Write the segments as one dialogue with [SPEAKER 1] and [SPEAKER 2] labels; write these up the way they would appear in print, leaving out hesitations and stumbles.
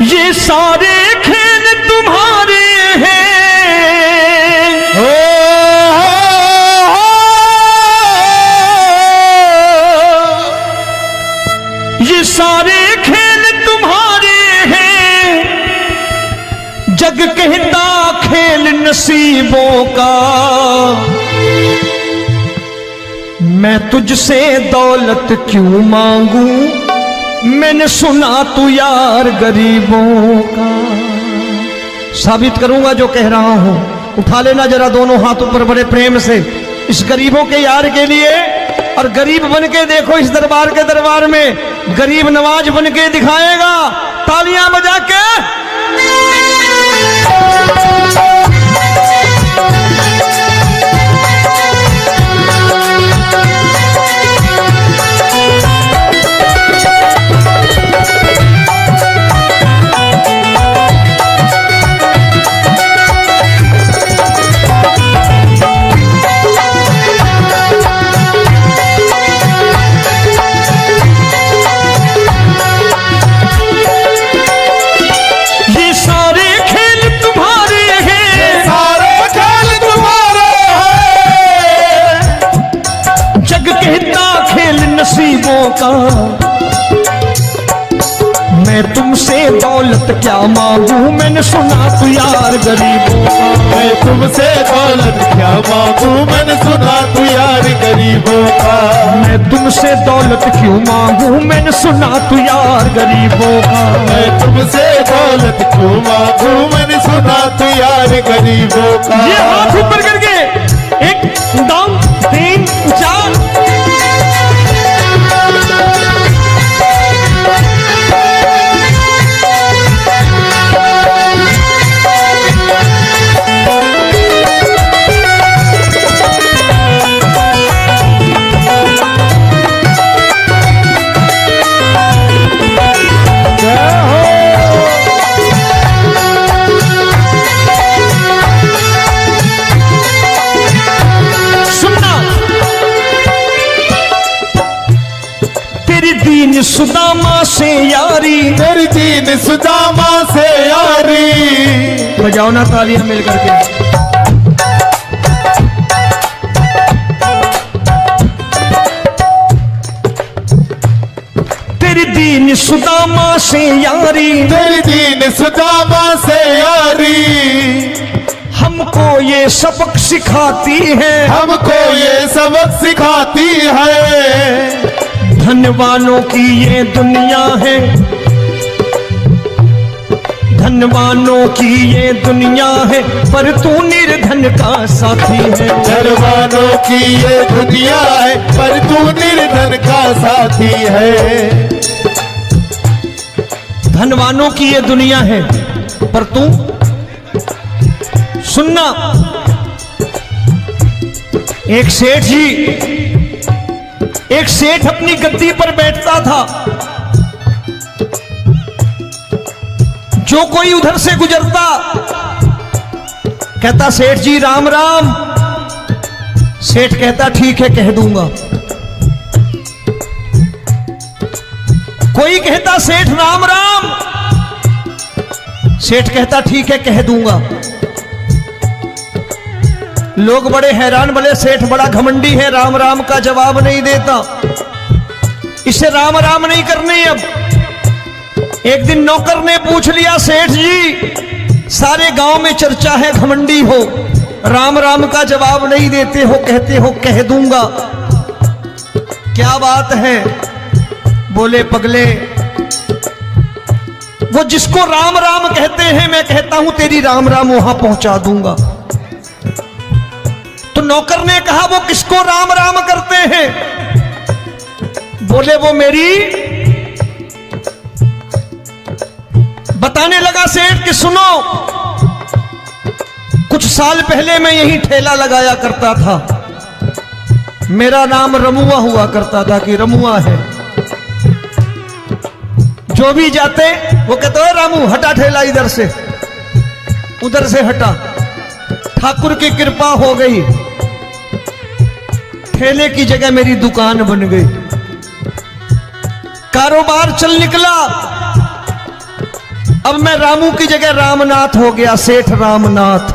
[SPEAKER 1] ये सारे खेल तुम्हारे हैं, ये सारे खेल तुम्हारे हैं, जग कहता खेल नसीबों का। मैं तुझसे दौलत क्यों मांगू, मैंने सुना तू यार गरीबों का। साबित करूंगा जो कह रहा हूं। उठा लेना जरा दोनों हाथ ऊपर बड़े प्रेम से इस गरीबों के यार के लिए। और गरीब बन के देखो इस दरबार के दरबार में गरीब नवाज बन के दिखाएगा, तालियां बजा के। नसीबों का मैं तुमसे दौलत क्या मांगू, मैंने सुना तू यार गरीबों का।
[SPEAKER 2] मैं तुमसे दौलत क्या मांगू, मैंने सुना तू यार गरीबों का।
[SPEAKER 1] मैं तुमसे दौलत क्यों मांगू, मैंने सुना तू यार गरीबों का।
[SPEAKER 2] मैं तुमसे दौलत क्यों मांगू, मैंने सुना तू यार गरीबों का।
[SPEAKER 1] ये हाथ ऊपर करके 1 2 3 4। दीन सुदामा से यारी,
[SPEAKER 2] तेरी दीन सुदामा से यारी।
[SPEAKER 1] बजाओ ना तालियां मिल करके। तेरी दीन सुदामा से यारी,
[SPEAKER 2] तेरी दीन सुदामा से यारी।
[SPEAKER 1] हमको ये सबक सिखाती है,
[SPEAKER 2] हमको ये सबक सिखाती है।
[SPEAKER 1] धनवानों की ये दुनिया है, धनवानों की ये दुनिया है, पर तू निर्धन का साथी है।
[SPEAKER 2] धनवानों की ये दुनिया है, पर तू निर्धन का साथी है।
[SPEAKER 1] धनवानों की ये दुनिया है, पर तू सुनना। एक सेठ अपनी गद्दी पर बैठता था। जो कोई उधर से गुजरता कहता सेठ जी राम राम। सेठ कहता ठीक है कह दूंगा। कोई कहता सेठ राम राम। सेठ कहता ठीक है कह दूंगा। लोग बड़े हैरान, बोले सेठ बड़ा घमंडी है, राम राम का जवाब नहीं देता, इसे राम राम नहीं करने। अब एक दिन नौकर ने पूछ लिया सेठ जी सारे गांव में चर्चा है घमंडी हो, राम राम का जवाब नहीं देते हो, कहते हो कह दूंगा, क्या बात है? बोले पगले वो जिसको राम राम कहते हैं मैं कहता हूं तेरी राम राम वहां पहुंचा दूंगा। तो नौकर ने कहा वो किसको राम राम करते हैं? बोले वो मेरी। बताने लगा सेठ कि सुनो, कुछ साल पहले मैं यही ठेला लगाया करता था, मेरा नाम रमुआ हुआ करता था कि रमुआ है। जो भी जाते वो कहते हो रामू हटा ठेला इधर से, उधर से हटा। ठाकुर की कृपा हो गई, ठेले की जगह मेरी दुकान बन गई, कारोबार चल निकला। अब मैं रामू की जगह रामनाथ हो गया, सेठ रामनाथ।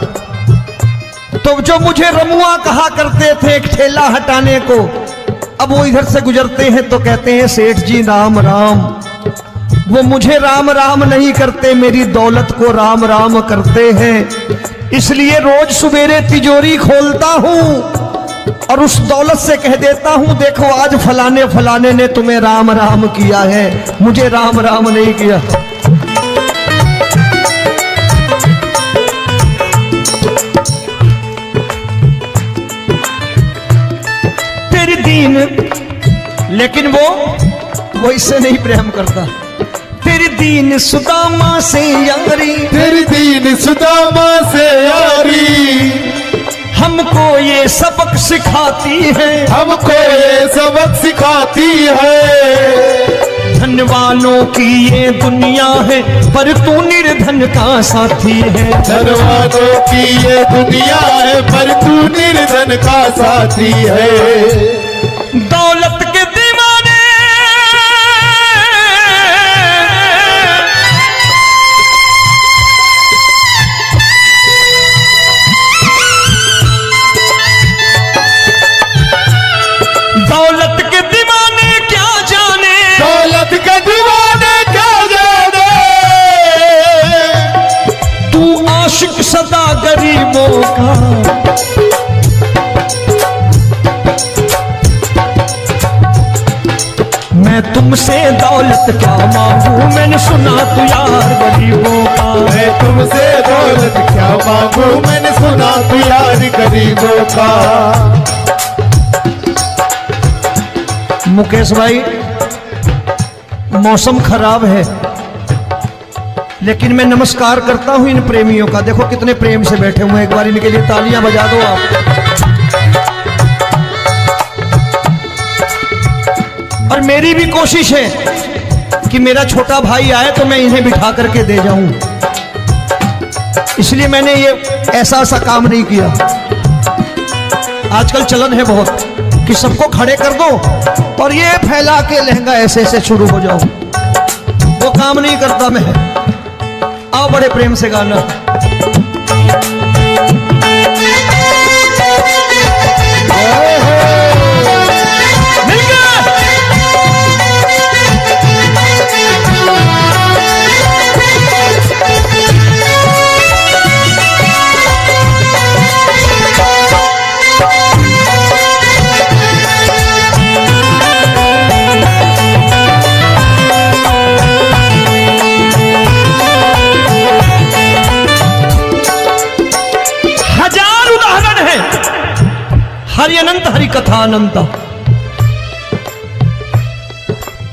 [SPEAKER 1] तो जो मुझे रमुआ कहा करते थे एक ठेला हटाने को, अब वो इधर से गुजरते हैं तो कहते हैं सेठ जी राम राम। वो मुझे राम राम नहीं करते, मेरी दौलत को राम राम करते हैं। इसलिए रोज सवेरे तिजोरी खोलता हूं और उस दौलत से कह देता हूं, देखो आज फलाने फलाने ने तुम्हें राम राम किया है, मुझे राम राम नहीं किया। तेरी दीन, लेकिन वो इससे नहीं प्रेम करता। तेरी दीन सुदामा से यारी,
[SPEAKER 2] तेरी दीन सुदामा से यारी,
[SPEAKER 1] हमको ये सबक सिखाती है,
[SPEAKER 2] हमको ये सबक सिखाती है।
[SPEAKER 1] धन वालों की ये दुनिया है, पर तू निर्धन का साथी है।
[SPEAKER 2] धन वालों की ये दुनिया है, पर तू निर्धन का साथी है।
[SPEAKER 1] दौलत के दीवाने दौलत के दीवाने क्या जाने,
[SPEAKER 2] दौलत के दीवाने क्या जाने।
[SPEAKER 1] तू आशिक सदा गरीबों का। मैं तुमसे दौलत क्या मांगू, मैंने सुना तू यार गरीबों का।
[SPEAKER 2] मैं तुमसे दौलत क्या मांगू, मैंने सुना तू यार गरीबों का।
[SPEAKER 1] मुकेश भाई, मौसम खराब है, लेकिन मैं नमस्कार करता हूं इन प्रेमियों का। देखो कितने प्रेम से बैठे हुए हैं, एक बार इनके लिए तालियां बजा दो आप। और मेरी भी कोशिश है कि मेरा छोटा भाई आए तो मैं इन्हें बिठा करके दे जाऊं, इसलिए मैंने ये ऐसा काम नहीं किया। आजकल चलन है बहुत कि सबको खड़े कर दो और ये फैला के लहंगा ऐसे ऐसे शुरू हो जाओ, वो काम नहीं करता मैं। आओ बड़े प्रेम से गाना। हरि अनंत हरि कथा अनंत।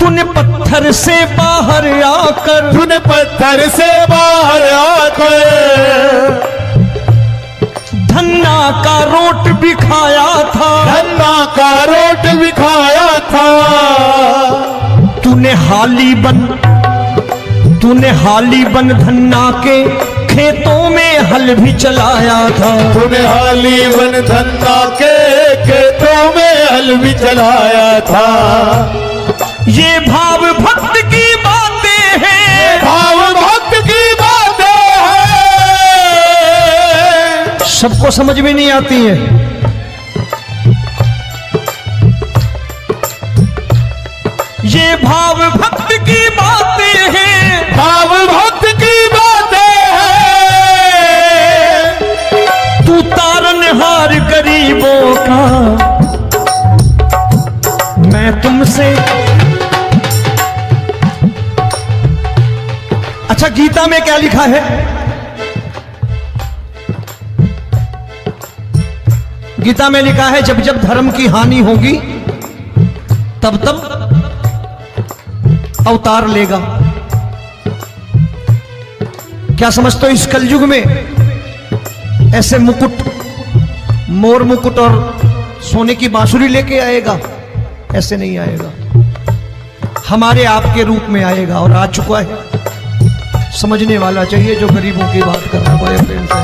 [SPEAKER 1] तूने पत्थर से बाहर आकर,
[SPEAKER 2] तूने पत्थर से बाहर आकर
[SPEAKER 1] धन्ना का रोट भी खाया था,
[SPEAKER 2] धन्ना का रोट भी खाया था।
[SPEAKER 1] तूने हाली बन धन्ना के खेतों में हल भी चलाया था।
[SPEAKER 2] तूने हाली बन धन्ना के खेतों में हल भी चलाया था।
[SPEAKER 1] ये भाव भक्त की बातें हैं,
[SPEAKER 2] भाव भक्त की बातें हैं,
[SPEAKER 1] सबको समझ में नहीं आती है। ये भाव भक्त की बातें हैं,
[SPEAKER 2] भाव भक्त की बातें हैं।
[SPEAKER 1] तू तारनहार गरीबों का, मैं तुमसे। अच्छा, गीता में क्या लिखा है? गीता में लिखा है जब जब धर्म की हानि होगी तब तब अवतार लेगा। क्या समझते हो, इस कलयुग में ऐसे मुकुट, मोर मुकुट और सोने की बांसुरी लेके आएगा? ऐसे नहीं आएगा, हमारे आपके रूप में आएगा और आ चुका है। समझने वाला चाहिए जो गरीबों की बात कर रहा है बड़े प्रेम से।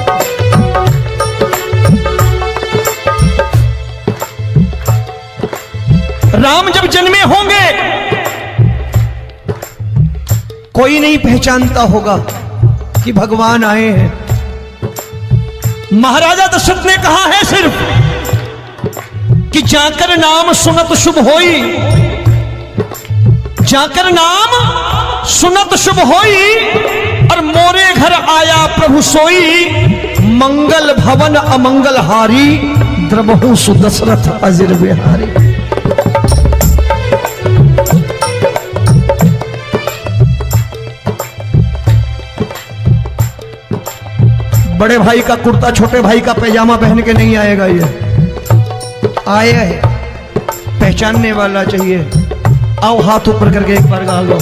[SPEAKER 1] राम जब जन्मे होंगे कोई नहीं पहचानता होगा, कि भगवान आए हैं। महाराजा दशरथ ने कहा है सिर्फ कि जाकर नाम सुनत शुभ होई, जाकर नाम सुनत शुभ होई, और मोरे घर आया प्रभु सोई, मंगल भवन अमंगल हारी, द्रबहु सुदशरथ अजिर बिहारी। बड़े भाई का कुर्ता छोटे भाई का पैजामा पहन के नहीं आएगा, ये आए है पहचानने वाला चाहिए। आओ हाथ ऊपर करके एक बार गा लो।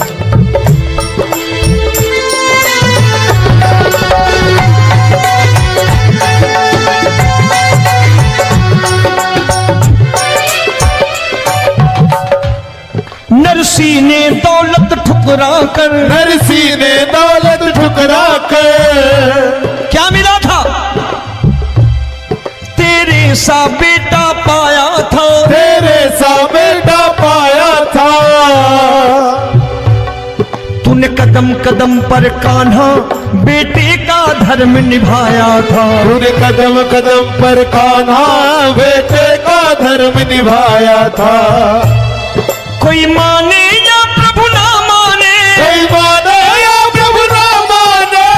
[SPEAKER 1] नरसी ने दौलत ठुकरा कर,
[SPEAKER 2] नरसी ने दौलत ठुकरा कर,
[SPEAKER 1] क्या मिला था? तेरे सा बेटा पाया था,
[SPEAKER 2] तेरे सा बेटा पाया था।
[SPEAKER 1] तूने कदम कदम पर कान्हा बेटे का धर्म निभाया था,
[SPEAKER 2] तूने कदम कदम पर कान्हा बेटे का धर्म निभाया था।
[SPEAKER 1] कोई माने या प्रभु ना माने,
[SPEAKER 2] कोई माने या प्रभु ना माने,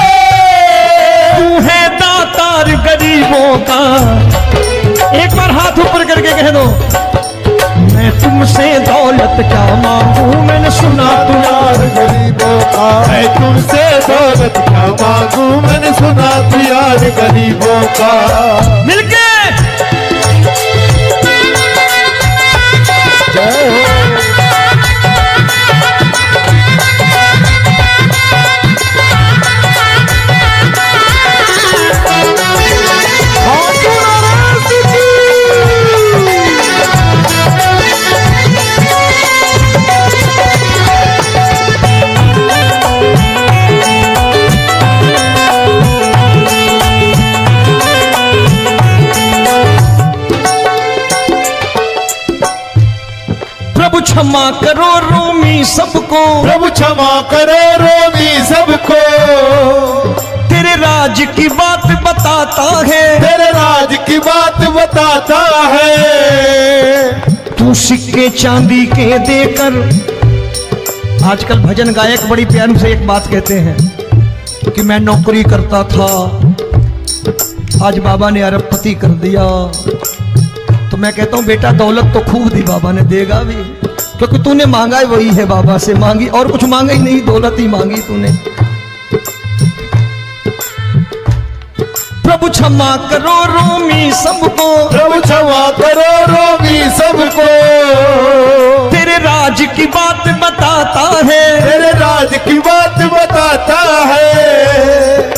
[SPEAKER 1] तू है दातार गरीबों का। एक बार हाथ ऊपर करके कह दो, मैं तुमसे दौलत क्या मांगू, मैंने सुना तू यार
[SPEAKER 2] गरीबों का। मैं तुमसे दौलत क्या मांगू, मैंने सुना तू यार गरीबों का।
[SPEAKER 1] मिलके
[SPEAKER 2] जय हो।
[SPEAKER 1] प्रभु क्षमा करो रोमी सबको,
[SPEAKER 2] प्रभु क्षमा करो रोमी सबको।
[SPEAKER 1] तेरे राज की बात बताता है,
[SPEAKER 2] तेरे राज की बात बताता है।
[SPEAKER 1] तू सिक्के चांदी के देकर। आजकल भजन गायक बड़ी प्यार से एक बात कहते हैं कि मैं नौकरी करता था, आज बाबा ने अरबपति कर दिया। तो मैं कहता हूं बेटा दौलत तो खूब दी बाबा ने, देगा भी, क्योंकि तूने मांगा ही वही है बाबा से, मांगी और कुछ मांगा ही नहीं, दौलत ही मांगी तूने। प्रभु क्षमा करो रोमी सबको,
[SPEAKER 2] प्रभु क्षमा करो रोमी सबको।
[SPEAKER 1] तेरे राज की बात बताता है,
[SPEAKER 2] तेरे राज की बात बताता है।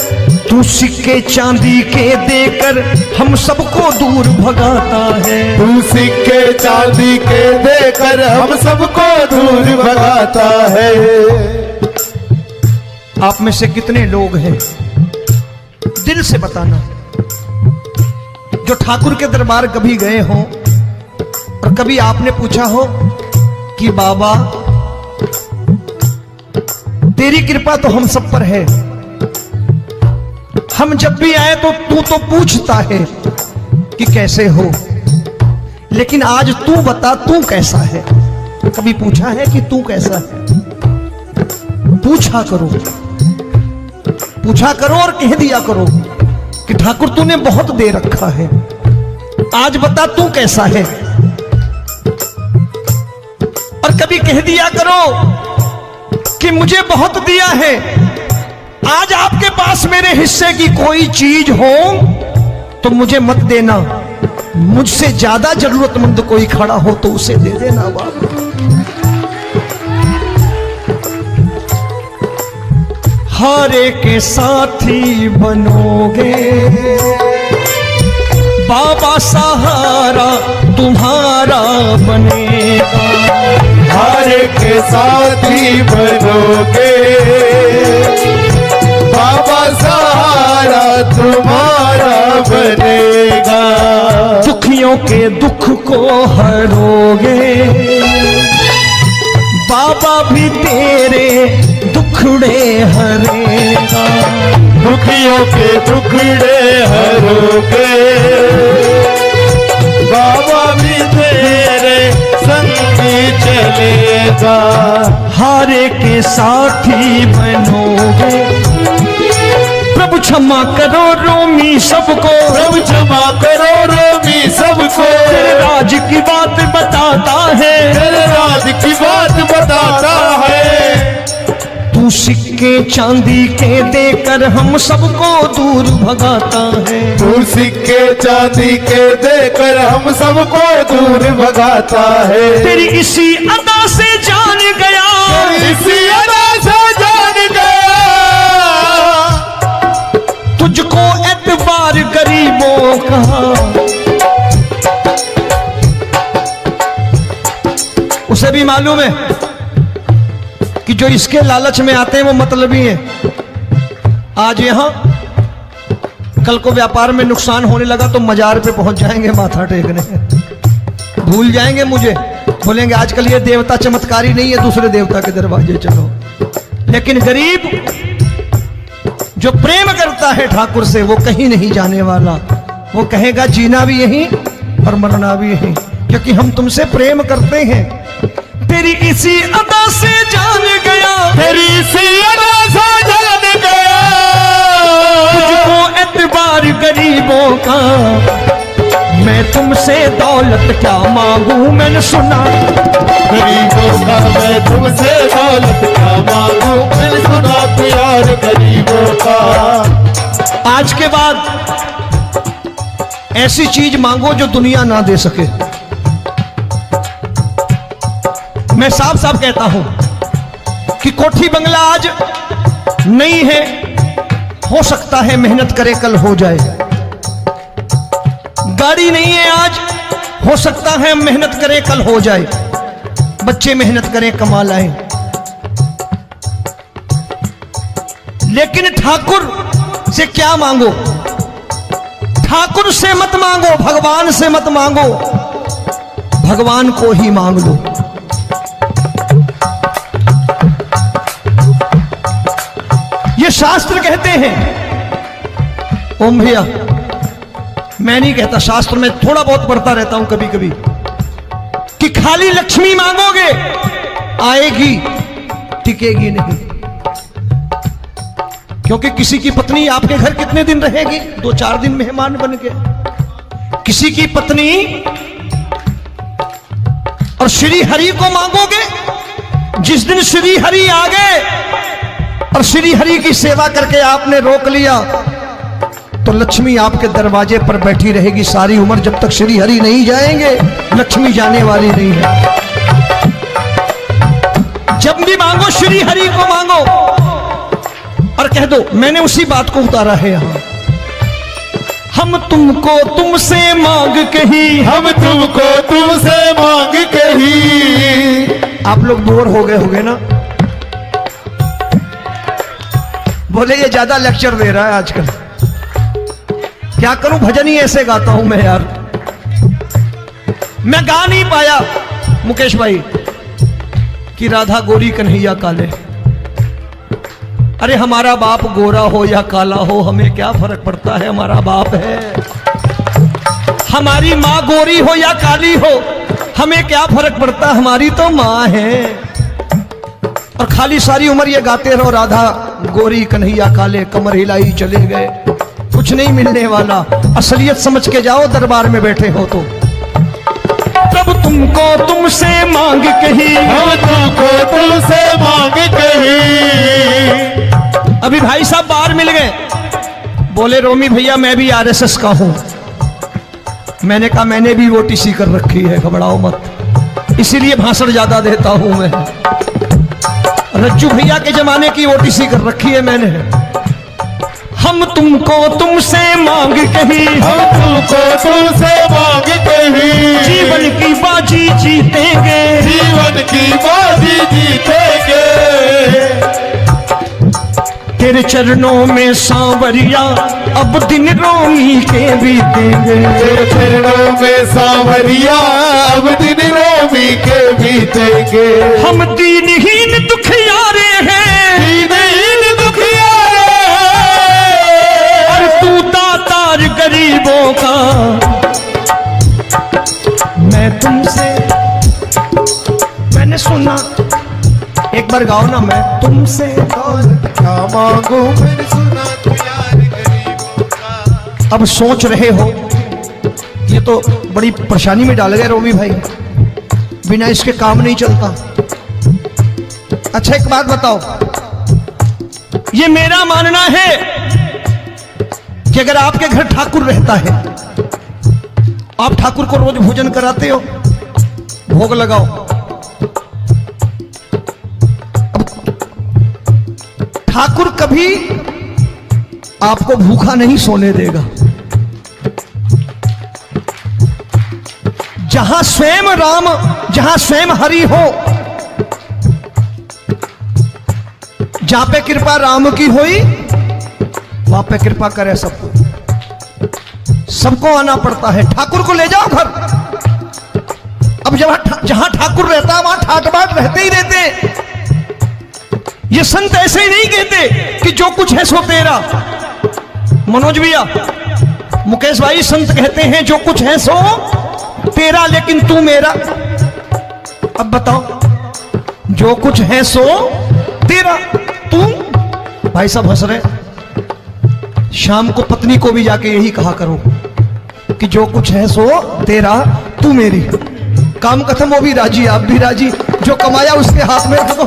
[SPEAKER 1] तू सिक्के चांदी के देकर हम सबको दूर भगाता है।
[SPEAKER 2] तू सिक्के चांदी के देकर हम सबको दूर भगाता है।
[SPEAKER 1] आप में से कितने लोग हैं, दिल से बताना, जो ठाकुर के दरबार कभी गए हो और कभी आपने पूछा हो कि बाबा तेरी कृपा तो हम सब पर है, हम जब भी आए तो तू तो पूछता है कि कैसे हो, लेकिन आज तू बता तू कैसा है। कभी पूछा है कि तू कैसा है? पूछा करो, पूछा करो और कह दिया करो कि ठाकुर तूने बहुत दे रखा है, आज बता तू कैसा है। और कभी कह दिया करो कि मुझे बहुत दिया है, आज आपके पास मेरे हिस्से की कोई चीज हो तो मुझे मत देना, मुझसे ज्यादा जरूरतमंद कोई खड़ा हो तो उसे दे देना बाबा। हारे के साथी बनोगे बाबा, सहारा तुम्हारा बनेगा।
[SPEAKER 2] हारे के साथी बनोगे बाबा, सहारा तुम्हारा बनेगा।
[SPEAKER 1] दुखियों के दुख को हरोगे बाबा, भी तेरे दुखड़े हरेगा।
[SPEAKER 2] के टुकड़े हरोगे, बाबा भी तेरे संगी चलेगा।
[SPEAKER 1] हारे के साथी बनोगे, प्रभु क्षमा करो रोमी सबको,
[SPEAKER 2] प्रभु क्षमा करो रोमी सबको।
[SPEAKER 1] तेरे राज की बात बताता है,
[SPEAKER 2] तेरे राज की बात बताता है।
[SPEAKER 1] तू सिक्के चांदी के देकर हम सबको दूर भगाता है।
[SPEAKER 2] तू सिक्के चांदी के देकर हम सबको दूर भगाता है।
[SPEAKER 1] तेरी इसी अदा से जान गया,
[SPEAKER 2] इसी अदा से जान गया,
[SPEAKER 1] तुझको एतबार गरीबों का। उसे भी मालूम है कि जो इसके लालच में आते हैं वो मतलबी हैं। आज यहां कल को व्यापार में नुकसान होने लगा तो मजार पे पहुंच जाएंगे माथा टेकने, भूल जाएंगे मुझे, बोलेंगे आजकल ये देवता चमत्कारी नहीं है, दूसरे देवता के दरवाजे चलो। लेकिन गरीब जो प्रेम करता है ठाकुर से वो कहीं नहीं जाने वाला, वो कहेगा जीना भी यहीं और मरना भी यहीं, क्योंकि हम तुमसे प्रेम करते हैं। तेरी इसी अदा से जान गया,
[SPEAKER 2] तेरी इसी अदा से जान गया,
[SPEAKER 1] तुझको एतबार गरीबों का। मैं तुमसे दौलत क्या मांगू, मैंने सुना
[SPEAKER 2] गरीबों का। मैं तुमसे दौलत क्या मांगू, मैंने सुना प्यार गरीबों का।
[SPEAKER 1] आज के बाद ऐसी चीज मांगो जो दुनिया ना दे सके। मैं साफ साफ कहता हूं कि कोठी बंगला आज नहीं है, हो सकता है मेहनत करे कल हो जाए। गाड़ी नहीं है आज, हो सकता है मेहनत करें कल हो जाए। बच्चे मेहनत करें कमा लाएं, लेकिन ठाकुर से क्या मांगो? ठाकुर से मत मांगो, भगवान से मत मांगो, भगवान को ही मांग लो। ये शास्त्र कहते हैं, ओम भैया मैं नहीं कहता, शास्त्र में थोड़ा बहुत पढ़ता रहता हूं कभी कभी, कि खाली लक्ष्मी मांगोगे आएगी, टिकेगी नहीं। क्योंकि किसी की पत्नी आपके घर कितने दिन रहेगी? 2-4 दिन मेहमान बन के। किसी की पत्नी और श्री हरि को मांगोगे, जिस दिन श्री हरि आ गए और श्री हरि की सेवा करके आपने रोक लिया तो लक्ष्मी आपके दरवाजे पर बैठी रहेगी सारी उम्र। जब तक श्री हरि नहीं जाएंगे लक्ष्मी जाने वाली नहीं है। जब भी मांगो श्री हरि को मांगो और कह दो मैंने उसी बात को उतारा है यहां। हम तुमको तुमसे मांग कही,
[SPEAKER 2] हम तुमको तुमसे मांग कही।
[SPEAKER 1] आप लोग बोर हो गए होंगे ना, बोले ये ज्यादा लेक्चर दे रहा है आजकल। क्या करूं, भजन ही ऐसे गाता हूं मैं यार। मैं गा नहीं पाया मुकेश भाई कि राधा गोरी कन्हैया काले। अरे हमारा बाप गोरा हो या काला हो हमें क्या फर्क पड़ता है, हमारा बाप है। हमारी माँ गोरी हो या काली हो हमें क्या फर्क पड़ता, हमारी तो माँ है। और खाली सारी उम्र ये गाते रहो राधा गोरी कन्हैया काले, कमर हिलाई चले गए, कुछ नहीं मिलने वाला। असलियत समझ के जाओ दरबार में बैठे हो तो। तब तुमको तुमसे मांग कही,
[SPEAKER 2] हम तुमको तुमसे मांग कही।
[SPEAKER 1] अभी भाई साहब बाहर मिल गए, बोले रोमी भैया मैं भी आरएसएस का हूं। मैंने कहा मैंने भी ओटीसी कर रखी है, घबराओ मत, इसीलिए भाषण ज्यादा देता हूं मैं। रज्जू भैया के जमाने की ओटीसी कर रखी है मैंने। हम तुमको तुमसे मांग कही,
[SPEAKER 2] हम तुमको तुमसे मांग कही।
[SPEAKER 1] जीवन की बाजी जीतेंगे,
[SPEAKER 2] जीवन की बाजी जीतेंगे।
[SPEAKER 1] तेरे चरणों में सांवरिया अब दिन रोमी के बीतेंगे।
[SPEAKER 2] तेरे चरणों में सांवरिया अब दिन रोमी के बीतेंगे।
[SPEAKER 1] हम दीनहीन दुखियारे हैं,
[SPEAKER 2] दीनहीन दुखियारे हैं।
[SPEAKER 1] एक बार गाओ ना, मैं तुमसे
[SPEAKER 2] दौलत क्या मांगू मैंने सुना तू यार गरीबों का।
[SPEAKER 1] अब सोच रहे हो ये तो बड़ी परेशानी में डाल गए रोमी भाई, बिना इसके काम नहीं चलता। अच्छा एक बात बताओ, ये मेरा मानना है कि अगर आपके घर ठाकुर रहता है, आप ठाकुर को रोज भोजन कराते हो, भोग लगाओ, अब ठाकुर कभी आपको भूखा नहीं सोने देगा। जहां स्वयं राम, जहां स्वयं हरि हो, जहां पे कृपा राम की हुई वहां पे कृपा करे सबको, सबको आना पड़ता है। ठाकुर को ले जाओ घर। अब जहां ठाकुर रहता है वहां ठाट बाट रहते ही रहते। ये संत ऐसे ही नहीं कहते कि जो कुछ है सो तेरा। मनोज भैया, मुकेश भाई, संत कहते हैं जो कुछ है सो तेरा लेकिन तू मेरा। अब बताओ, जो कुछ है सो तेरा, तू। भाई साहब हंस रहे। शाम को पत्नी को भी जाके यही कहा करो कि जो कुछ है सो तेरा, तू मेरी। काम खत्म, वो भी राजी, आप भी राजी। जो कमाया उसके हाथ में रख दो।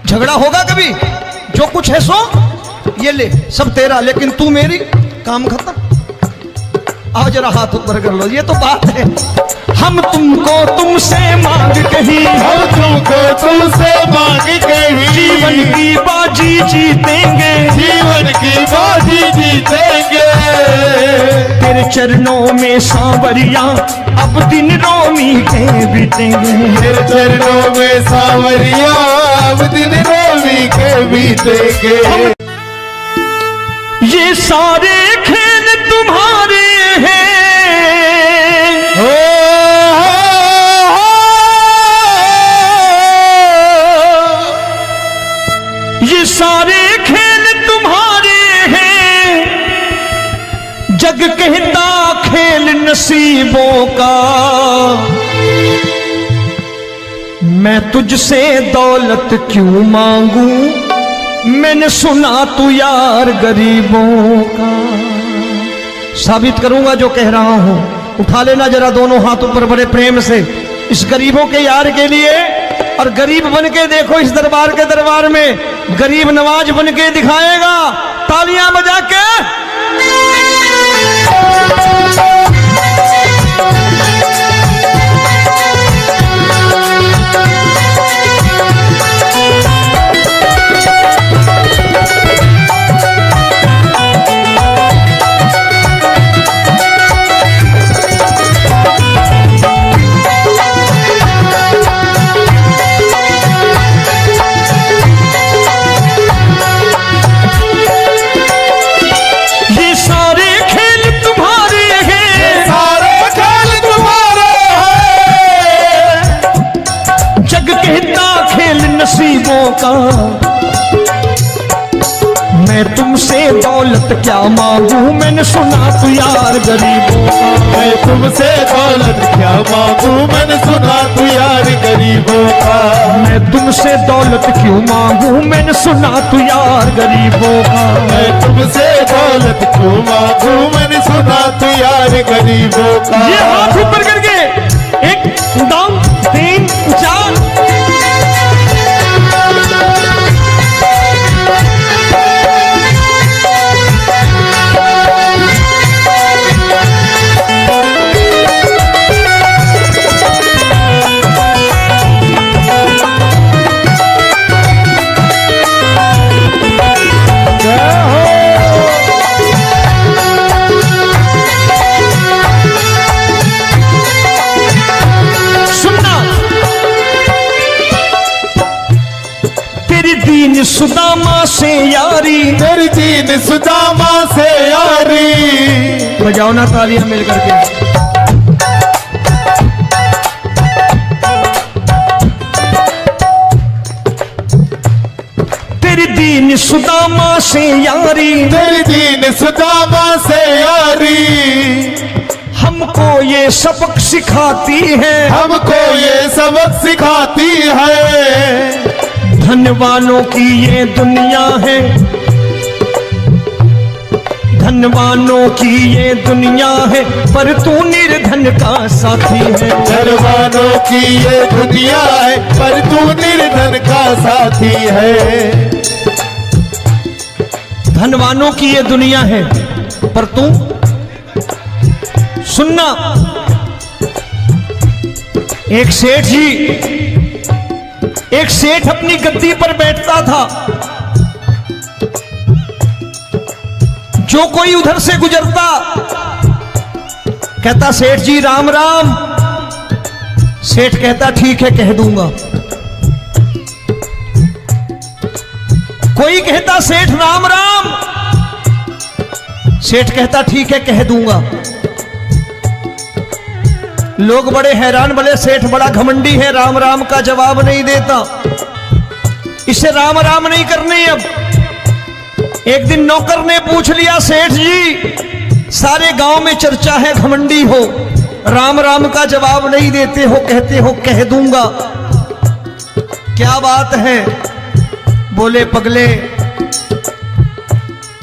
[SPEAKER 1] झगड़ा होगा कभी? जो कुछ है सो ये ले, सब तेरा लेकिन तू मेरी। काम खत्म। आओ जरा हाथ ऊपर कर लो, ये तो बात है। हम तुमको तुमसे मांग कहीं,
[SPEAKER 2] हम तुमको तुमसे मांग कहीं,
[SPEAKER 1] जीवन की बाजी जीतेंगे,
[SPEAKER 2] जीवन की बाजी जीतेंगे।
[SPEAKER 1] तेरे चरणों में सांवरिया अब दिन रोमी के बीतेंगे।
[SPEAKER 2] तेरे चरणों में सांवरिया अब दिन रोमी के बीतेंगे।
[SPEAKER 1] ये सारे खेल तुम्हारे हैं, ये सारे खेल तुम्हारे हैं। जग कहता खेल नसीबों का, मैं तुझसे दौलत क्यों मांगू, मैंने सुना तू यार गरीबों का। साबित करूंगा जो कह रहा हूं। उठा लेना जरा दोनों हाथ ऊपर बड़े प्रेम से इस गरीबों के यार के लिए। और गरीब बन के देखो इस दरबार के दरबार में, गरीब नवाज बन के दिखाएगा, तालियां बजा के। नसीबों का, मैं तुमसे दौलत क्या मांगू, मैंने सुना तू यार गरीबों का।
[SPEAKER 2] मैं तुमसे दौलत क्या मांगू, मैंने सुना तू यार गरीबों का।
[SPEAKER 1] मैं तुमसे दौलत क्यों मांगू, मैंने सुना तू यार गरीबों का।
[SPEAKER 2] मैं तुमसे दौलत क्यों मांगू, मैंने सुना तू यार गरीबों का।
[SPEAKER 1] ये हाथ ऊपर करके 1 2 3 4। दीन सुदामा से यारी,
[SPEAKER 2] तेरी दीन सुदामा से यारी।
[SPEAKER 1] बजाओ ना तालियां मिल करके। तेरी दीन सुदामा से यारी,
[SPEAKER 2] तेरी दीन सुदामा से यारी।
[SPEAKER 1] हम हमको ये सबक सिखाती है,
[SPEAKER 2] हमको ये सबक सिखाती है।
[SPEAKER 1] धनवानों की ये दुनिया है, धनवानों की ये दुनिया है, पर तू निर्धन का साथी है।
[SPEAKER 2] धनवानों की ये दुनिया है, पर तू निर्धन का साथी है।
[SPEAKER 1] धनवानों की ये दुनिया है, पर तू सुनना। एक सेठ जी, एक सेठ अपनी गद्दी पर बैठता था। जो कोई उधर से गुजरता कहता सेठ जी राम राम। सेठ कहता ठीक है कह दूंगा। कोई कहता सेठ राम राम। सेठ कहता ठीक है कह दूंगा। लोग बड़े हैरान, बोले सेठ बड़ा घमंडी है, राम राम का जवाब नहीं देता, इसे राम राम नहीं करने। अब एक दिन नौकर ने पूछ लिया सेठ जी सारे गांव में चर्चा है घमंडी हो, राम राम का जवाब नहीं देते हो, कहते हो कह दूंगा, क्या बात है? बोले पगले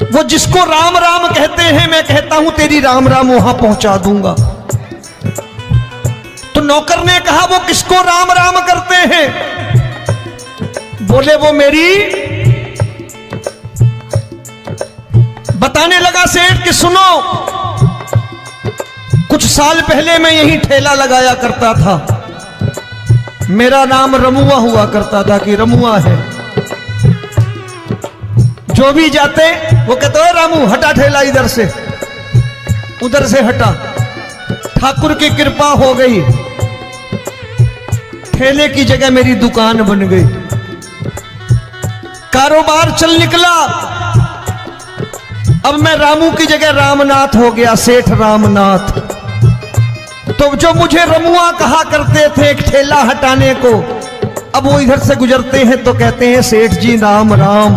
[SPEAKER 1] वो जिसको राम राम कहते हैं मैं कहता हूं तेरी राम राम वहां पहुंचा दूंगा। तो नौकर ने कहा वो किसको राम राम करते हैं? बोले वो मेरी। बताने लगा सेठ कि सुनो, कुछ साल पहले मैं यही ठेला लगाया करता था, मेरा नाम रमुआ हुआ करता था कि रमुआ है। जो भी जाते वो कहते हो रामू हटा ठेला इधर से, उधर से हटा। ठाकुर की कृपा हो गई, ठेले की जगह मेरी दुकान बन गई, कारोबार चल निकला। अब मैं रामू की जगह रामनाथ हो गया, सेठ रामनाथ। तो जो मुझे रमुआ कहा करते थे एक ठेला हटाने को, अब वो इधर से गुजरते हैं तो कहते हैं सेठ जी राम राम।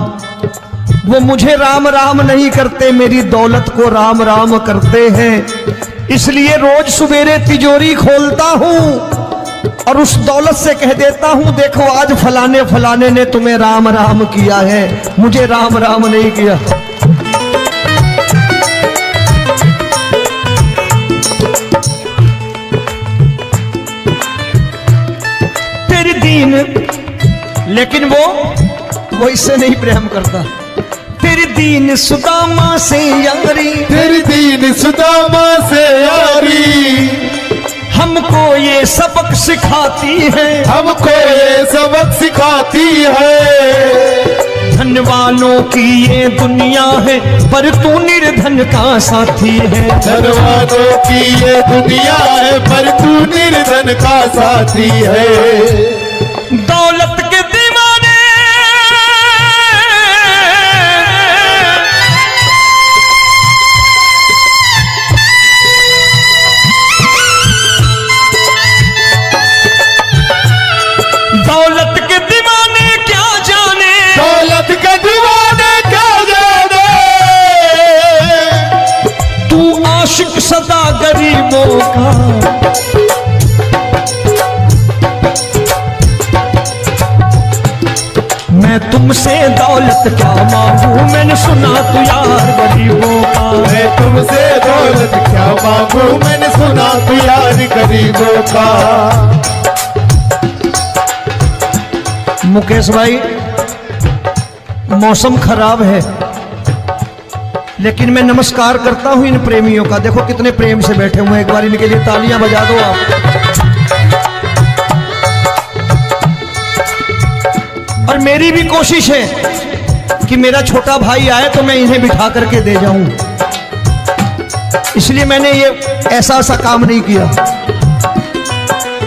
[SPEAKER 1] वो मुझे राम राम नहीं करते, मेरी दौलत को राम राम करते हैं। इसलिए रोज सवेरे तिजोरी खोलता हूं और उस दौलत से कह देता हूं देखो आज फलाने फलाने ने तुम्हें राम राम किया है, मुझे राम राम नहीं किया। तेरी दीन, लेकिन वो इससे नहीं प्रेम करता। तेरी दीन सुदामा से यारी,
[SPEAKER 2] तेरी दीन सुदामा से यारी,
[SPEAKER 1] हमको ये सबक सिखाती है,
[SPEAKER 2] हमको ये सबक सिखाती है।
[SPEAKER 1] धनवानों की ये दुनिया है, पर तू निर्धन का साथी है।
[SPEAKER 2] धनवानों की ये दुनिया है, पर तू निर्धन का साथी है।
[SPEAKER 1] दौलत के दीवाने दौलत के दीवाने क्या जाने,
[SPEAKER 2] दौलत के दीवाने क्या जाने,
[SPEAKER 1] तू आशिक सदा गरीबों का। मैं तुमसे दौलत क्या मांगू, मैंने सुना तू यार गरीबों का।
[SPEAKER 2] मैं तुमसे दौलत क्या मांगू, मैंने सुना तू यार गरीबों का।
[SPEAKER 1] मुकेश भाई मौसम खराब है, लेकिन मैं नमस्कार करता हूं इन प्रेमियों का। देखो कितने प्रेम से बैठे हुए हैं, एक बार इनके लिए तालियां बजा दो आप। और मेरी भी कोशिश है कि मेरा छोटा भाई आए तो मैं इन्हें बिठा करके दे जाऊं, इसलिए मैंने ये ऐसा काम नहीं किया।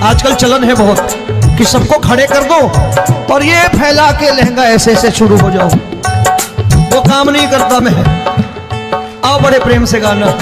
[SPEAKER 1] आजकल चलन है बहुत कि सबको खड़े कर दो और ये फैला के लहंगा ऐसे ऐसे शुरू हो जाओ, वो काम नहीं करता मैं। आओ बड़े प्रेम से गाना।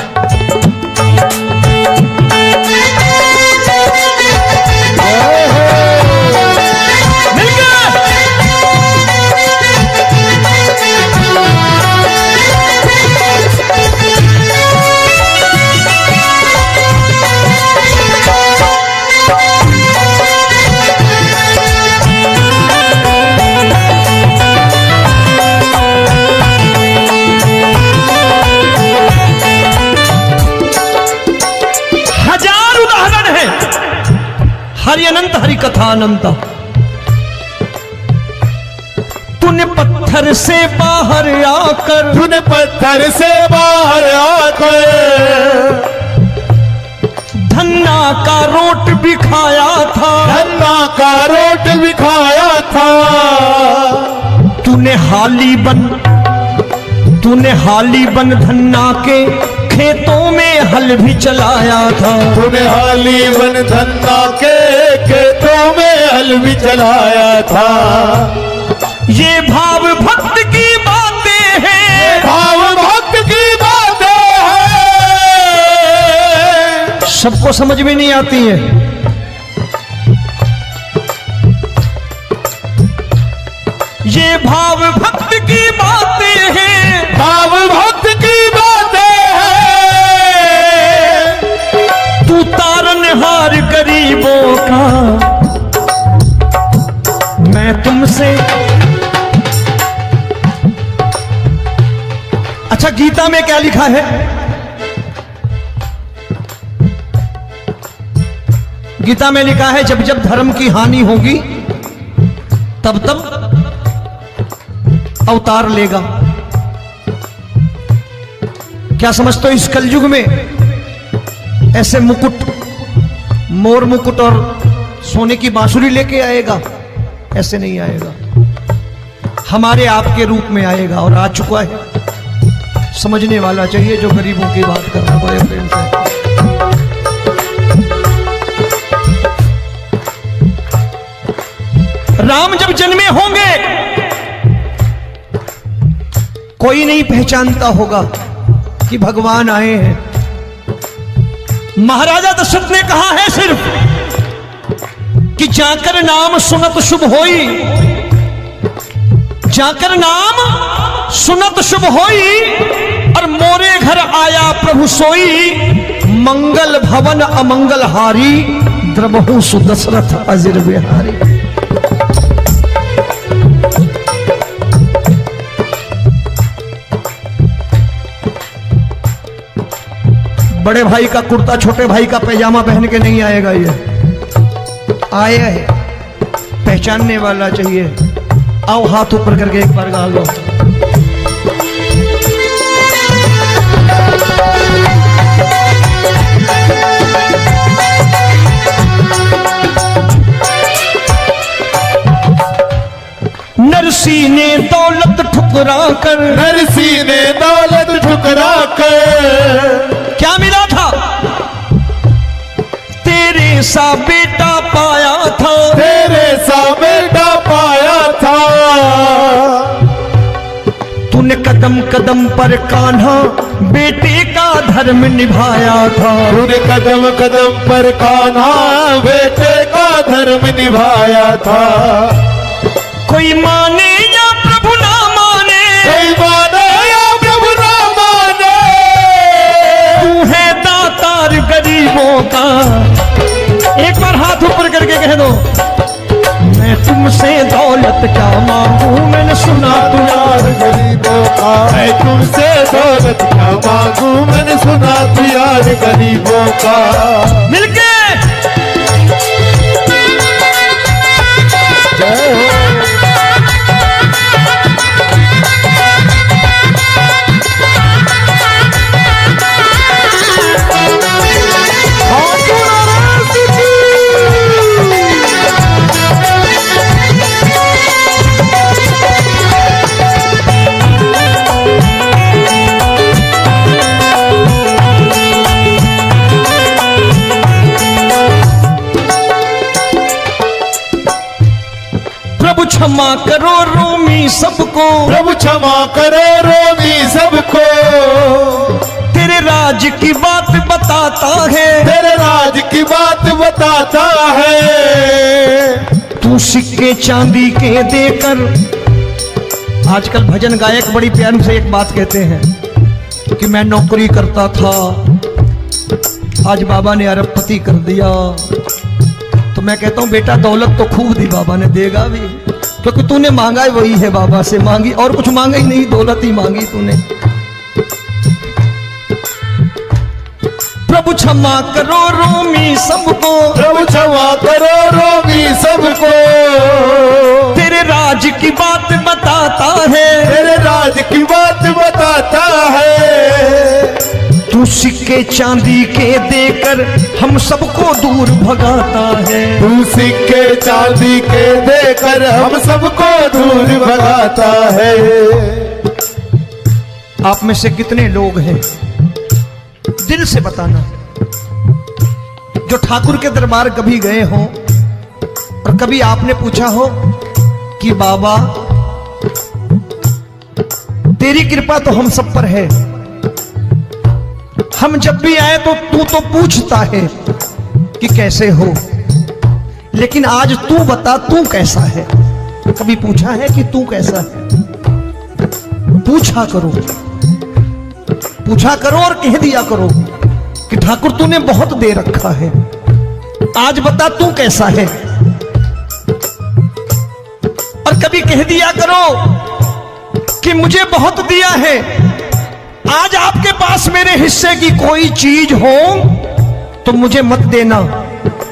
[SPEAKER 1] कथा अनंता। तूने पत्थर से बाहर आकर,
[SPEAKER 2] तूने पत्थर से बाहर आकर
[SPEAKER 1] धन्ना का रोट भी खाया था,
[SPEAKER 2] धन्ना का रोट भी खाया था।
[SPEAKER 1] तूने हाली बन धन्ना के खेतों में हल भी चलाया था।
[SPEAKER 2] तूने हाली बन धन्ना के खेतों में हल भी चलाया था।
[SPEAKER 1] ये भाव भक्त की बातें हैं,
[SPEAKER 2] भाव भक्त की बातें हैं।
[SPEAKER 1] सबको समझ में नहीं आती है। ये भाव भक्त की बातें हैं,
[SPEAKER 2] भाव भक्त की बातें हैं।
[SPEAKER 1] तू तारनहार गरीबों का, मैं तुमसे। अच्छा, गीता में क्या लिखा है? गीता में लिखा है जब जब धर्म की हानि होगी तब तब अवतार लेगा। क्या समझते हो इस कलयुग में ऐसे मुकुट, मोर मुकुट और सोने की बांसुरी लेके आएगा? ऐसे नहीं आएगा, हमारे आपके रूप में आएगा और आ चुका है। समझने वाला चाहिए जो गरीबों की बात कर रहा बड़े प्रेम से। राम जब जन्मे होंगे कोई नहीं पहचानता होगा कि भगवान आए हैं। महाराजा दशरथ ने कहा है सिर्फ कि जाकर नाम सुनत शुभ होई, जाकर नाम सुनत शुभ होई, और मोरे घर आया प्रभु सोई, मंगल भवन अमंगल हारी, द्रबहु सुदशरथ अजिर बिहारी। बड़े भाई का कुर्ता छोटे भाई का पैजामा पहन के नहीं आएगा, ये आया है, पहचानने वाला चाहिए। आओ हाथ ऊपर करके एक बार गा लो। नरसी ने दौलत ठुकरा कर,
[SPEAKER 2] नरसी ने दौलत ठुकरा कर
[SPEAKER 1] क्या मिला था? तेरे सा बेटा पाया था,
[SPEAKER 2] तेरे सा बेटा पाया था।
[SPEAKER 1] तूने कदम कदम पर कान्हा बेटे का धर्म निभाया था।
[SPEAKER 2] तूने कदम कदम पर कान्हा बेटे का धर्म निभाया था।
[SPEAKER 1] कोई माने या प्रभु ना माने,
[SPEAKER 2] कोई माने या प्रभु ना माने,
[SPEAKER 1] तू है दातार गरीबों का। एक बार हाथ ऊपर करके कह दो, मैं तुमसे दौलत क्या मांगू, मैंने सुना तू यार
[SPEAKER 2] गरीबों का। मैं तुमसे दौलत क्या मांगू, मैंने सुना तू यार गरीबों का।
[SPEAKER 1] मिलके
[SPEAKER 2] जय हो।
[SPEAKER 1] प्रभु क्षमा करो रोमी सबको,
[SPEAKER 2] प्रभु क्षमा करो रोमी सबको।
[SPEAKER 1] तेरे राज की बात बताता है,
[SPEAKER 2] तेरे राज की बात बताता है।
[SPEAKER 1] तू सिक्के चांदी के देकर। आजकल भजन गायक बड़ी प्यार से एक बात कहते हैं कि मैं नौकरी करता था, आज बाबा ने अरबपति कर दिया। तो मैं कहता हूं बेटा दौलत तो खूब दी बाबा ने, देगा भी, क्योंकि तूने मांगा है वही है बाबा से मांगी, और कुछ मांगा ही नहीं, दौलत ही मांगी तूने। प्रभु क्षमा करो रोमी सबको,
[SPEAKER 2] प्रभु क्षमा करो रोमी सबको।
[SPEAKER 1] तेरे राज की बात बताता है,
[SPEAKER 2] तेरे राज की बात बताता है।
[SPEAKER 1] तू सिक्के चांदी के देकर हम सबको दूर भगाता है।
[SPEAKER 2] तू सिक्के चांदी के देकर हम सबको दूर भगाता है।
[SPEAKER 1] आप में से कितने लोग हैं, दिल से बताना, जो ठाकुर के दरबार कभी गए हो और कभी आपने पूछा हो कि बाबा तेरी कृपा तो हम सब पर है, हम जब भी आए तो तू तो पूछता है कि कैसे हो, लेकिन आज तू बता तू कैसा है। कभी पूछा है कि तू कैसा है? पूछा करो, पूछा करो और कह दिया करो कि ठाकुर तूने बहुत दे रखा है, आज बता तू कैसा है। और कभी कह दिया करो कि मुझे बहुत दिया है, आज आपके पास मेरे हिस्से की कोई चीज हो तो मुझे मत देना,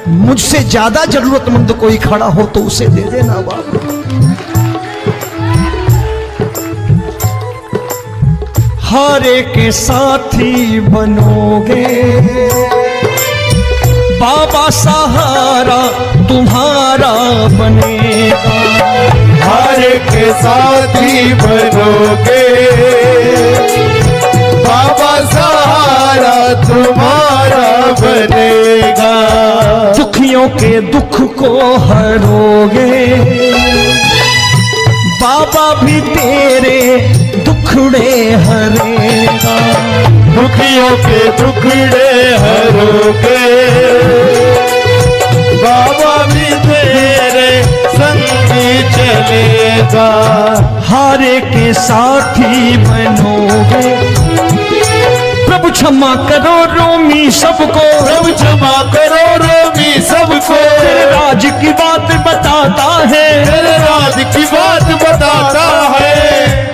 [SPEAKER 1] मुझसे ज्यादा जरूरतमंद कोई खड़ा हो तो उसे दे देना बाबा। हारे के साथी बनोगे बाबा, सहारा तुम्हारा बनेगा।
[SPEAKER 2] हारे के साथी बनोगे बाबा, सहारा तुम्हारा बनेगा।
[SPEAKER 1] दुखियों के दुख को हरोगे बाबा, भी तेरे दुखड़े हरेगा।
[SPEAKER 2] दुखियों के दुखड़े हरोगे बाबा, भी तेरे संगी चलेगा।
[SPEAKER 1] हारे के साथी बनोगे, प्रभु क्षमा करो रोमी सबको,
[SPEAKER 2] प्रभु क्षमा करो रोमी सबको।
[SPEAKER 1] तेरे राज की बात बताता है,
[SPEAKER 2] तेरे राज की बात बताता है।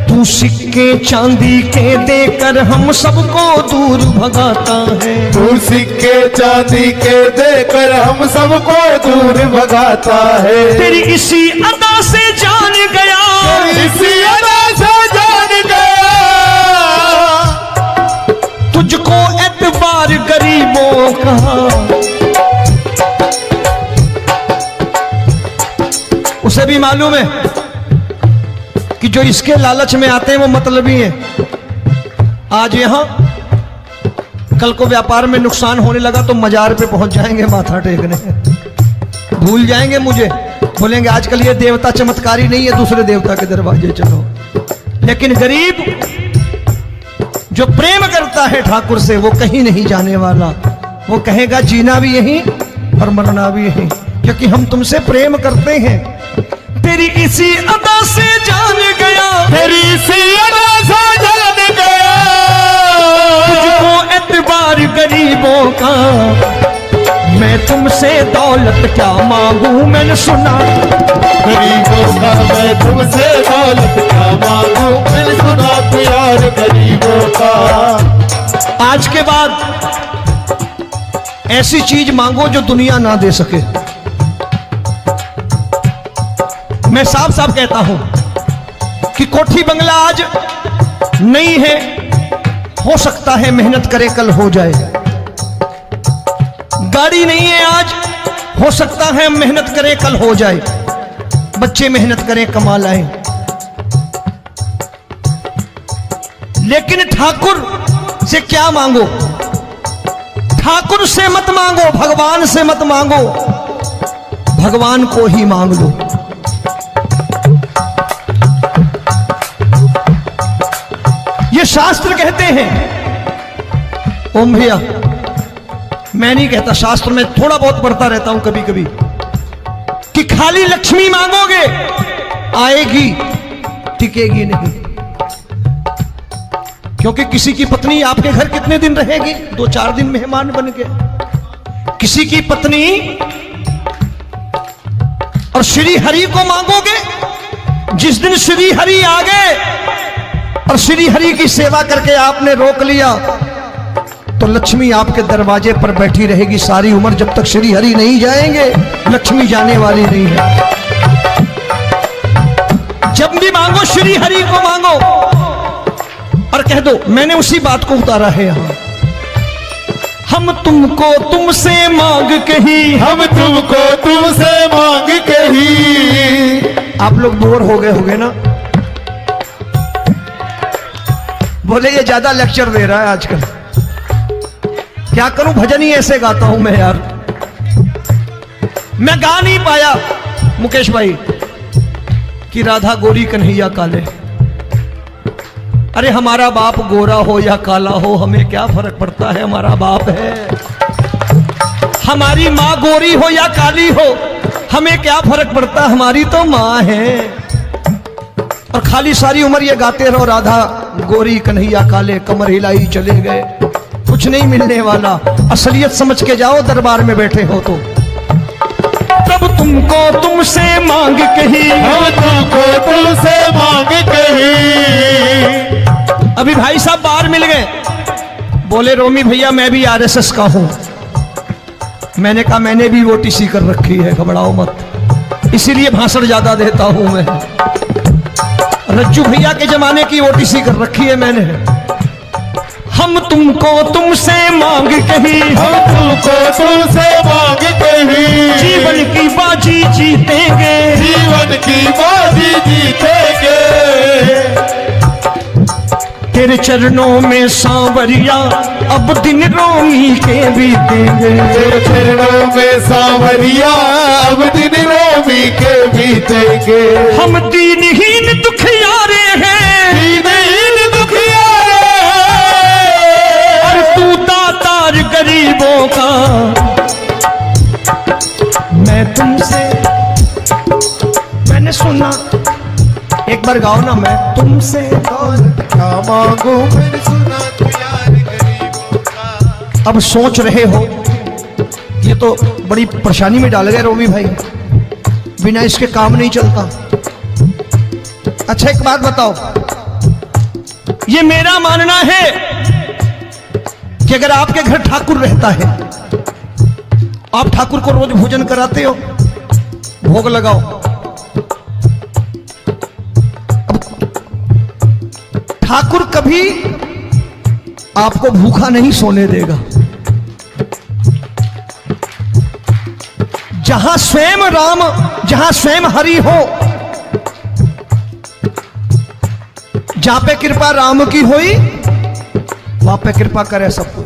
[SPEAKER 1] तू सिक्के चांदी के देकर हम सबको दूर भगाता है।
[SPEAKER 2] तू सिक्के चांदी के देकर हम सबको दूर भगाता है।
[SPEAKER 1] तेरी इसी अदा से जान गया,
[SPEAKER 2] इसी अदा से जान गया,
[SPEAKER 1] तुझको एतबार गरीबों का। उसे भी मालूम है कि जो इसके लालच में आते हैं वो मतलबी हैं। आज यहां कल को व्यापार में नुकसान होने लगा तो मजार पे पहुंच जाएंगे माथा टेकने, भूल जाएंगे मुझे, बोलेंगे आजकल ये देवता चमत्कारी नहीं है, दूसरे देवता के दरवाजे चलो। लेकिन गरीब जो प्रेम करता है ठाकुर से वो कहीं नहीं जाने वाला, वो कहेगा जीना भी यहीं और मरना भी यहीं, क्योंकि हम तुमसे प्रेम करते हैं। तेरी इसी अदा से जान गया,
[SPEAKER 2] तेरी इसी अदा से जान गया,
[SPEAKER 1] तुझको एतबार गरीबों का। मैं तुमसे दौलत क्या मांगू, मैंने सुना
[SPEAKER 2] गरीबों का। मैं तुमसे दौलत क्या मांगू, मैंने सुना प्यार गरीबों का।
[SPEAKER 1] आज के बाद ऐसी चीज मांगो जो दुनिया ना दे सके। मैं साफ साफ कहता हूं कि कोठी बंगला आज नहीं है, हो सकता है मेहनत करे कल हो जाए। गाड़ी नहीं है आज, हो सकता है मेहनत करे कल हो जाए। बच्चे मेहनत करें कमा लाएं, लेकिन ठाकुर से क्या मांगो? ठाकुर से मत मांगो, भगवान से मत मांगो, भगवान को ही मांग लो। ये शास्त्र कहते हैं। ओम भैया, मैं नहीं कहता, शास्त्र में थोड़ा बहुत पढ़ता रहता हूं कभी कभी, कि खाली लक्ष्मी मांगोगे आएगी, टिकेगी नहीं। क्योंकि किसी की पत्नी आपके घर कितने दिन रहेगी? 2-4 दिन मेहमान बन के। किसी की पत्नी और श्री हरि को मांगोगे, जिस दिन श्री हरि आ गए और श्री हरि की सेवा करके आपने रोक लिया, तो लक्ष्मी आपके दरवाजे पर बैठी रहेगी सारी उम्र, जब तक श्री हरि नहीं जाएंगे लक्ष्मी जाने वाली नहीं है। जब भी मांगो श्री हरि को मांगो और कह दो मैंने उसी बात को उतारा है यहां। हम तुमको तुमसे मांग कही,
[SPEAKER 2] हम तुमको तुमसे मांग कही।
[SPEAKER 1] आप लोग बोर हो गए होंगे ना, बोले ये ज्यादा लेक्चर दे रहा है आजकल। क्या करूं, भजन ही ऐसे गाता हूं मैं यार। मैं गा नहीं पाया मुकेश भाई कि राधा गोरी कन्हैया काले। अरे हमारा बाप गोरा हो या काला हो हमें क्या फर्क पड़ता है, हमारा बाप है। हमारी माँ गोरी हो या काली हो हमें क्या फर्क पड़ता, हमारी तो माँ है। और खाली सारी उम्र ये गाते रहो राधा गोरी कन्हैया काले, कमर हिलाई चले गए, कुछ नहीं मिलने वाला। असलियत समझ के जाओ दरबार में बैठे हो तो। तब तुमको तुमसे मांग कही,
[SPEAKER 2] हम तुमको तुमसे मांग कही।
[SPEAKER 1] अभी भाई साहब बाहर मिल गए, बोले रोमी भैया मैं भी आरएसएस का हूं। मैंने कहा मैंने भी ओटीसी कर रखी है, घबराओ मत, इसीलिए भाषण ज्यादा देता हूं मैं। रज्जू भैया के जमाने की ओटीसी कर रखी है मैंने। हम तुमको तुमसे मांग कही,
[SPEAKER 2] हम तुमको तुमसे मांग कही।
[SPEAKER 1] जीवन की बाजी जीतेंगे,
[SPEAKER 2] जीवन की बाजी जीतेंगे।
[SPEAKER 1] तेरे चरणों में सांवरिया अब दिन रोमी के बीतेंगे।
[SPEAKER 2] तेरे चरणों में सांवरिया अब दिन रोमी के बीतेंगे।
[SPEAKER 1] हम दीनहीन दुखियारे हैं,
[SPEAKER 2] दीनहीन दुखियारे
[SPEAKER 1] और तू दातार गरीबों का। मैं तुमसे, मैंने सुना, एक बार गाओ ना, मैं तुमसे
[SPEAKER 2] क्या मांगू मैंने सुना तू यार गरीबों का।
[SPEAKER 1] अब सोच रहे हो ये तो बड़ी परेशानी में डाल गए रोमी भाई, बिना इसके काम नहीं चलता। अच्छा एक बात बताओ, ये मेरा मानना है कि अगर आपके घर ठाकुर रहता है, आप ठाकुर को रोज भोजन कराते हो, भोग लगाओ, ठाकुर कभी आपको भूखा नहीं सोने देगा। जहां स्वयं राम, जहां स्वयं हरि हो, जहां पे कृपा राम की हुई वहां पे कृपा करे सबको।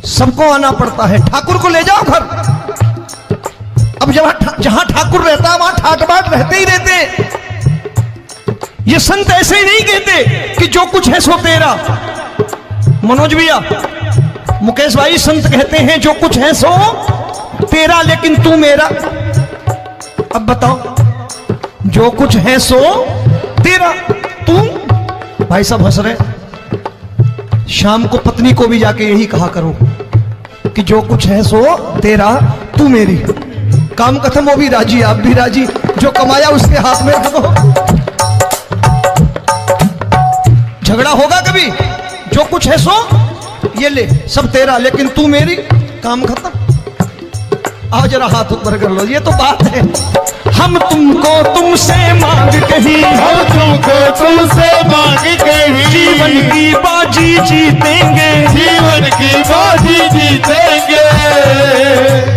[SPEAKER 1] सबको आना पड़ता है, ठाकुर को ले जाओ घर। अब जहां ठाकुर रहता है वहां ठाट बाट रहते ही रहते। ये संत ऐसे ही नहीं कहते कि जो कुछ है सो तेरा। मनोज भैया, मुकेश भाई, संत कहते हैं जो कुछ है सो तेरा लेकिन तू मेरा। अब बताओ, जो कुछ है सो तेरा, तू। भाई साहब हंस रहे। शाम को पत्नी को भी जाके यही कहा करो कि जो कुछ है सो तेरा, तू मेरी। काम खत्म, वो भी राजी, आप भी राजी। जो कमाया उसके हाथ में रख दो। झगड़ा होगा कभी, जो कुछ है सो ये ले, सब तेरा लेकिन तू मेरी, काम खत्म। आओ जरा हाथ ऊपर कर लो, ये तो बात है। हम तुमको तुमसे मांग कही,
[SPEAKER 2] हम तुमको तुमसे मांग कही।
[SPEAKER 1] जीवन की बाजी जीतेंगे,
[SPEAKER 2] जीवन की बाजी जीतेंगे।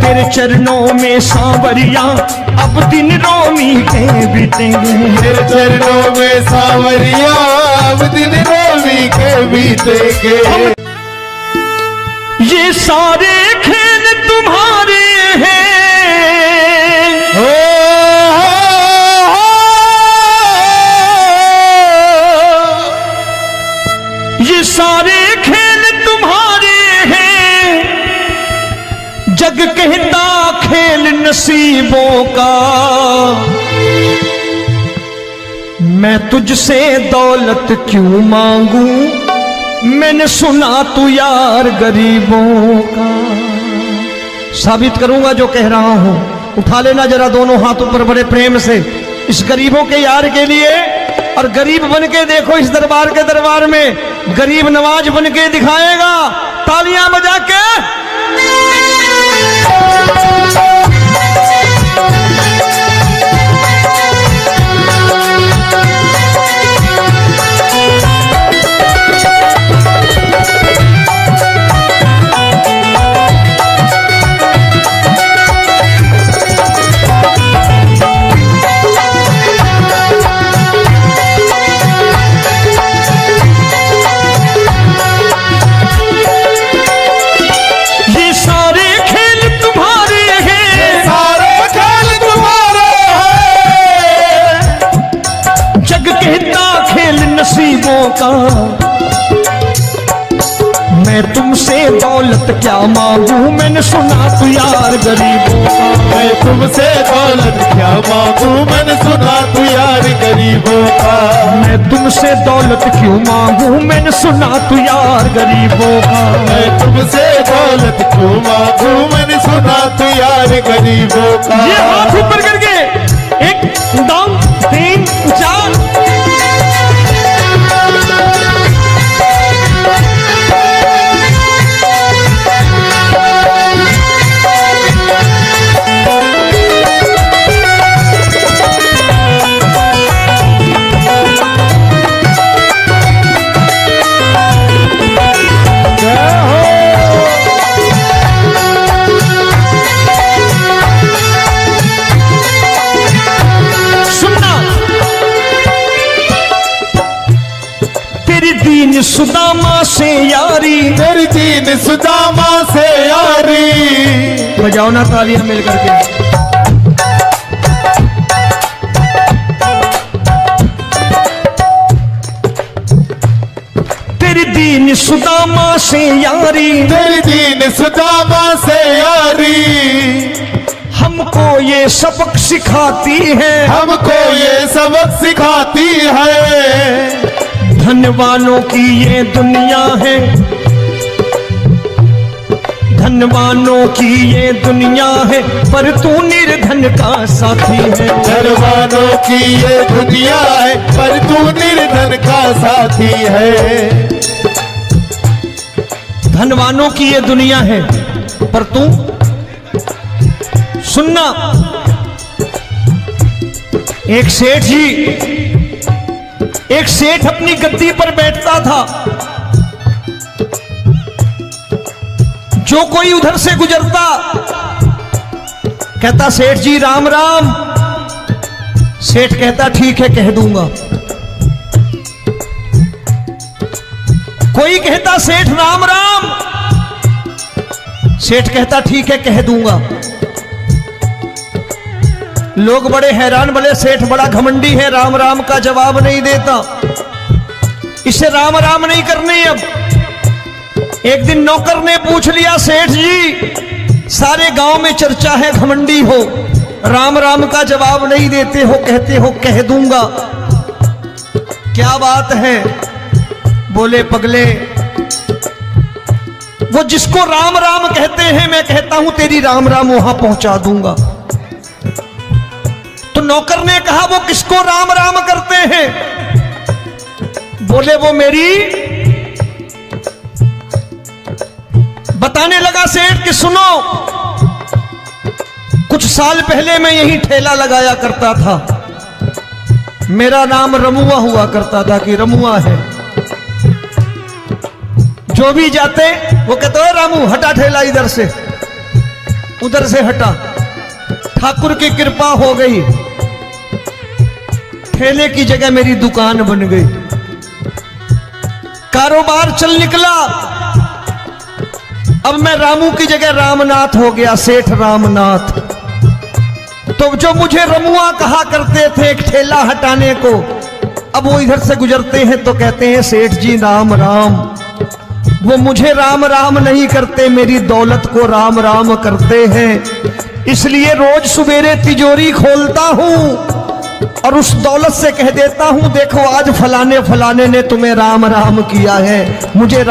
[SPEAKER 1] तेरे चरणों में सांवरिया अब दिन रोमी के बीतेंगे।
[SPEAKER 2] तेरे चरणों में सांवरिया अब दिन रोमी के बीतेंगे।
[SPEAKER 1] ये सारे खेल तुम्हारे हैं, ये सारे खेल तुम्हारे हैं। जग कहता खेल नसीबों का, मैं तुझसे दौलत क्यों मांगू, मैंने सुना तू यार गरीबों का। साबित करूंगा जो कह रहा हूं। उठा लेना जरा दोनों हाथ ऊपर बड़े प्रेम से, इस गरीबों के यार के लिए। और गरीब बन के देखो इस दरबार के दरबार में गरीब नवाज बन के दिखाएगा, तालियां बजा के। नसीबों का मैं तुमसे दौलत क्या मांगू, मैंने सुना तू यार गरीबों का।
[SPEAKER 2] मैं तुमसे दौलत क्या मांगू, मैंने सुना तू यार गरीबों का।
[SPEAKER 1] मैं तुमसे दौलत क्यों मांगू, मैंने सुना तू यार गरीबों का।
[SPEAKER 2] मैं तुमसे दौलत क्यों मांगू, मैंने सुना तू यार गरीबों का।
[SPEAKER 1] ये हाथ ऊपर करके 1 2 3 4। दीन सुदामा से यारी,
[SPEAKER 2] तेरी दीन सुदामा से यारी।
[SPEAKER 1] बजाओ ना तालियां मिल करके। तेरी दीन सुदामा से यारी,
[SPEAKER 2] तेरी दीन सुदामा से यारी।
[SPEAKER 1] हमको ये सबक सिखाती है,
[SPEAKER 2] हमको ये सबक सिखाती है।
[SPEAKER 1] धनवानों की ये दुनिया है, धनवानों की ये दुनिया है, पर तू निर्धन का साथी है।
[SPEAKER 2] धनवानों की ये दुनिया है, पर तू निर्धन का साथी है।
[SPEAKER 1] धनवानों की ये दुनिया है, पर तू सुनना। एक सेठ अपनी गद्दी पर बैठता था। जो कोई उधर से गुजरता कहता सेठ जी राम राम। सेठ कहता ठीक है कह दूंगा। कोई कहता सेठ राम राम। सेठ कहता ठीक है कह दूंगा। लोग बड़े हैरान, बोले सेठ बड़ा घमंडी है, राम राम का जवाब नहीं देता, इसे राम राम नहीं करने। अब एक दिन नौकर ने पूछ लिया सेठ जी सारे गांव में चर्चा है घमंडी हो, राम राम का जवाब नहीं देते हो, कहते हो कह दूंगा, क्या बात है? बोले पगले वो जिसको राम राम कहते हैं मैं कहता हूं तेरी राम राम वहां पहुंचा दूंगा। तो नौकर ने कहा वो किसको राम राम करते हैं? बोले वो मेरी। बताने लगा सेठ कि सुनो, कुछ साल पहले मैं यही ठेला लगाया करता था, मेरा नाम रमुआ हुआ करता था कि रमुआ है। जो भी जाते वो कहते हो रामू हटा ठेला इधर से, उधर से हटा। ठाकुर की कृपा हो गई, ठेले की जगह मेरी दुकान बन गई, कारोबार चल निकला। अब मैं रामू की जगह रामनाथ हो गया, सेठ रामनाथ। तो जो मुझे रमुआ कहा करते थे एक ठेला हटाने को, अब वो इधर से गुजरते हैं तो कहते हैं सेठ जी राम राम। वो मुझे राम राम नहीं करते, मेरी दौलत को राम राम करते हैं। इसलिए रोज सवेरे तिजोरी खोलता हूं और उस दौलत से कह देता हूं देखो आज फलाने फलाने ने तुम्हें राम राम किया है, मुझे